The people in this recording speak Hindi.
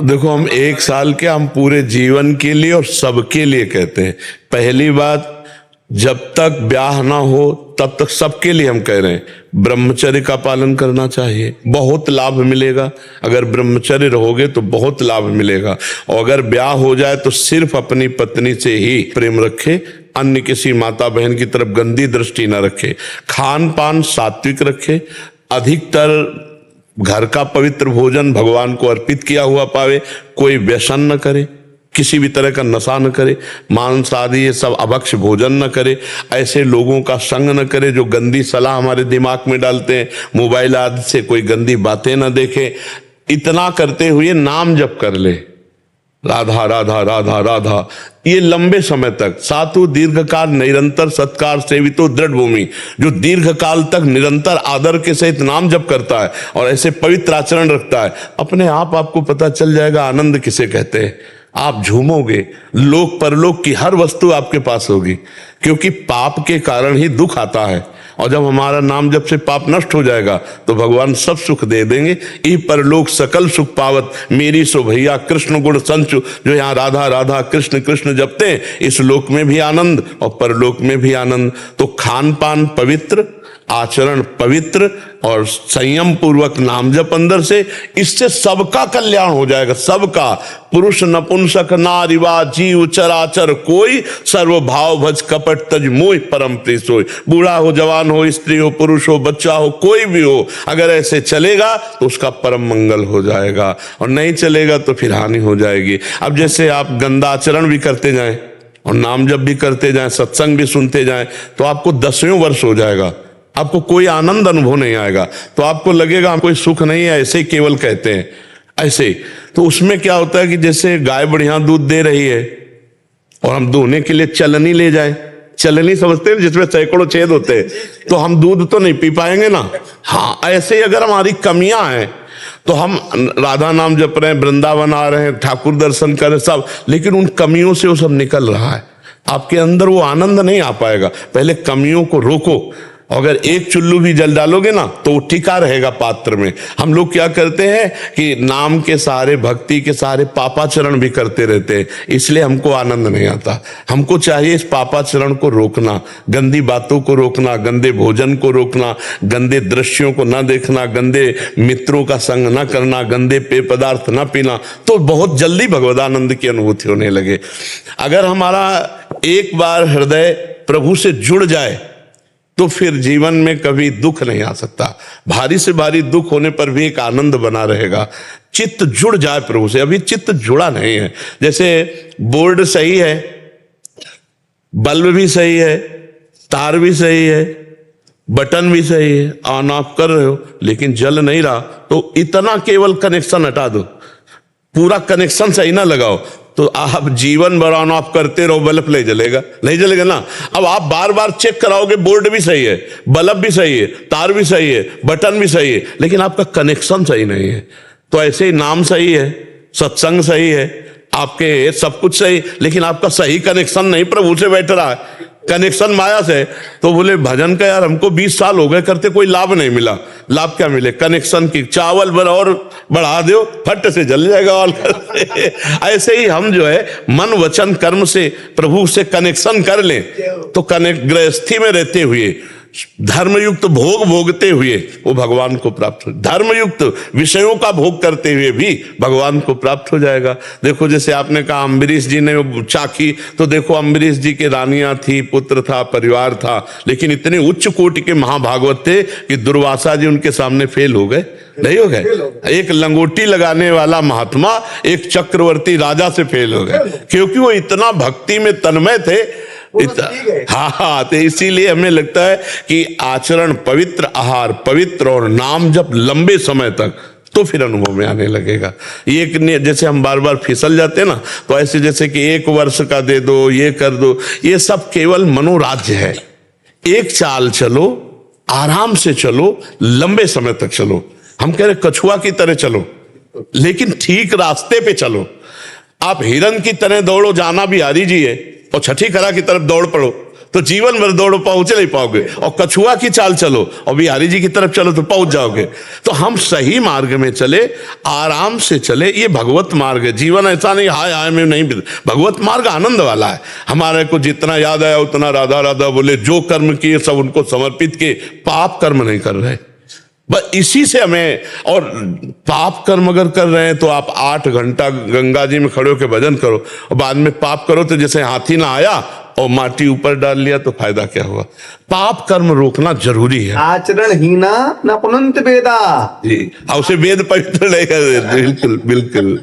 देखो, हम 1 साल के, हम पूरे जीवन के लिए और सबके लिए कहते हैं। पहली बात, जब तक ब्याह ना हो तब तक सबके लिए हम कह रहे हैं, ब्रह्मचर्य का पालन करना चाहिए, बहुत लाभ मिलेगा। अगर ब्रह्मचर्य रहोगे तो बहुत लाभ मिलेगा। और अगर ब्याह हो जाए तो सिर्फ अपनी पत्नी से ही प्रेम रखे, अन्य किसी माता बहन की तरफ गंदी दृष्टि ना रखे। खान पान सात्विक रखे, अधिकतर घर का पवित्र भोजन भगवान को अर्पित किया हुआ पावे, कोई व्यसन न करे, किसी भी तरह का नशा न करे, मांस आदि ये सब अभक्ष्य भोजन न करे, ऐसे लोगों का संग न करे जो गंदी सलाह हमारे दिमाग में डालते हैं, मोबाइल आदि से कोई गंदी बातें न देखे। इतना करते हुए नाम जप कर ले, राधा राधा राधा राधा, ये लंबे समय तक। सातु दीर्घकाल निरंतर सत्कार सेवितो दृढ़ भूमि, जो दीर्घ काल तक निरंतर आदर के सहित नाम जप करता है और ऐसे पवित्र आचरण रखता है, अपने आप आपको पता चल जाएगा आनंद किसे कहते हैं। आप झूमोगे, लोक परलोक की हर वस्तु आपके पास होगी, क्योंकि पाप के कारण ही दुख आता है। और जब हमारा नाम जब से पाप नष्ट हो जाएगा तो भगवान सब सुख दे देंगे। ई परलोक सकल सुख पावत, मेरी सो भैया कृष्ण गुण संचु। जो यहाँ राधा राधा कृष्ण कृष्ण जपते हैं, इस लोक में भी आनंद और परलोक में भी आनंद। तो खान पान पवित्र, आचरण पवित्र और संयम पूर्वक नाम जप अंदर से, इससे सबका कल्याण हो जाएगा, सबका। पुरुष नपुंसक नारीवा जीव चराचर कोई, सर्वभाव भज कपट तज मोह परम प्रिय सोई। बूढ़ा हो, जवान हो, स्त्री हो, पुरुष हो, बच्चा हो, कोई भी हो, अगर ऐसे चलेगा तो उसका परम मंगल हो जाएगा, और नहीं चलेगा तो फिर हानि हो जाएगी। अब जैसे आप गंदा आचरण भी करते जाएं और नाम जप भी करते जाएं, सत्संग भी सुनते जाएं, तो आपको 10वें वर्ष हो जाएगा, आपको कोई आनंद अनुभव नहीं आएगा। तो आपको लगेगा कोई सुख नहीं है, ऐसे ही केवल कहते हैं ऐसे। तो उसमें क्या होता है कि जैसे गाय बढ़िया दूध दे रही है और हम दूहने के लिए चलनी ले जाए, चलनी समझते हैं जिसमें सैकड़ों छेद होते हैं, तो हम दूध तो नहीं पी पाएंगे ना। हाँ, ऐसे ही अगर हमारी कमियां हैं तो हम राधा नाम जप रहे हैं, वृंदावन आ रहे हैं, ठाकुर दर्शन कर रहे सब, लेकिन उन कमियों से वो सब निकल रहा है, आपके अंदर वो आनंद नहीं आ पाएगा। पहले कमियों को रोको, अगर एक चुल्लू भी जल डालोगे ना तो वो टिका रहेगा पात्र में। हम लोग क्या करते हैं कि नाम के सहारे, भक्ति के सहारे पापाचरण भी करते रहते हैं, इसलिए हमको आनंद नहीं आता। हमको चाहिए इस पापाचरण को रोकना, गंदी बातों को रोकना, गंदे भोजन को रोकना, गंदे दृश्यों को ना देखना, गंदे मित्रों का संग ना करना, गंदे पेय पदार्थ ना पीना, तो बहुत जल्दी भगवदानंद की अनुभूति होने लगे। अगर हमारा एक बार हृदय प्रभु से जुड़ जाए तो फिर जीवन में कभी दुख नहीं आ सकता। भारी से भारी दुख होने पर भी एक आनंद बना रहेगा। चित्त जुड़ जाए प्रभु से, अभी चित्त जुड़ा नहीं है। जैसे बोर्ड सही है, बल्ब भी सही है, तार भी सही है, बटन भी सही है, ऑन ऑफ कर रहे हो, लेकिन जल नहीं रहा, तो इतना केवल कनेक्शन हटा दो, पूरा कनेक्शन सही ना लगाओ, तो आप जीवन भर ऑन ऑफ करते रहो, बल्ब नहीं जलेगा, नहीं जलेगा ना। अब आप बार बार चेक कराओगे, बोर्ड भी सही है, बल्ब भी सही है, तार भी सही है, बटन भी सही है, लेकिन आपका कनेक्शन सही नहीं है। तो ऐसे ही नाम सही है, सत्संग सही है, आपके सब कुछ सही, लेकिन आपका सही कनेक्शन नहीं प्रभु से बैठ रहा है, कनेक्शन माया से। तो बोले भजन का यार हमको 20 साल हो गए करते, कोई लाभ नहीं मिला। लाभ क्या मिले? कनेक्शन की चावल भर और बढ़ा दो, फट से जल जाएगा और ऐसे ही हम जो है मन वचन कर्म से प्रभु से कनेक्शन कर लें तो गृहस्थी में रहते हुए, धर्मयुक्त भोग भोगते हुए वो भगवान को प्राप्त हो, धर्मयुक्त विषयों का भोग करते हुए भी भगवान को प्राप्त हो जाएगा। देखो जैसे आपने कहा अम्बरीश जी ने वो चाखी, तो देखो अम्बरीश जी के रानियां थी, पुत्र था, परिवार था, लेकिन इतने उच्च कोटि के महाभागवत थे कि दुर्वासा जी उनके सामने फेल हो गए, नहीं हो गए। एक लंगोटी लगाने वाला महात्मा एक चक्रवर्ती राजा से फेल हो गए, क्योंकि वो इतना भक्ति में तन्मय थे। हाँ, तो इसीलिए हमें लगता है कि आचरण पवित्र, आहार पवित्र और नाम जप लंबे समय तक, तो फिर अनुभव में आने लगेगा। ये जैसे हम बार बार फिसल जाते हैं ना, तो ऐसे जैसे कि 1 वर्ष का दे दो, ये कर दो, ये सब केवल मनोराज्य है। एक चाल चलो, आराम से चलो, लंबे समय तक चलो। हम कह रहे कछुआ की तरह चलो, लेकिन ठीक रास्ते पे चलो। आप हिरन की तरह दौड़ो, जाना बिहारी जी है, और छठी कला की तरफ दौड़ पड़ो तो जीवन भर दौड़ो, पहुंच नहीं पाओगे। और कछुआ की चाल चलो और बिहारी जी की तरफ चलो तो पहुंच जाओगे। तो हम सही मार्ग में चले, आराम से चले, ये भगवत मार्ग है। जीवन ऐसा नहीं हाय हाय में नहीं, भगवत मार्ग आनंद वाला है। हमारे को जितना याद आया उतना राधा राधा बोले, जो कर्म किए सब उनको समर्पित किए, पाप कर्म नहीं कर रहे। बस इसी से हमें, और पाप कर्म अगर कर रहे हैं तो आप 8 घंटा गंगा जी में खड़े होकर भजन करो, और बाद में पाप करो तो जैसे हाथी ना आया और माटी ऊपर डाल लिया तो फायदा क्या हुआ। पाप कर्म रोकना जरूरी है। आचरण हीना न पुनंत वेदा। जी, उसे वेद पवित्र नहीं कर, बिल्कुल बिल्कुल।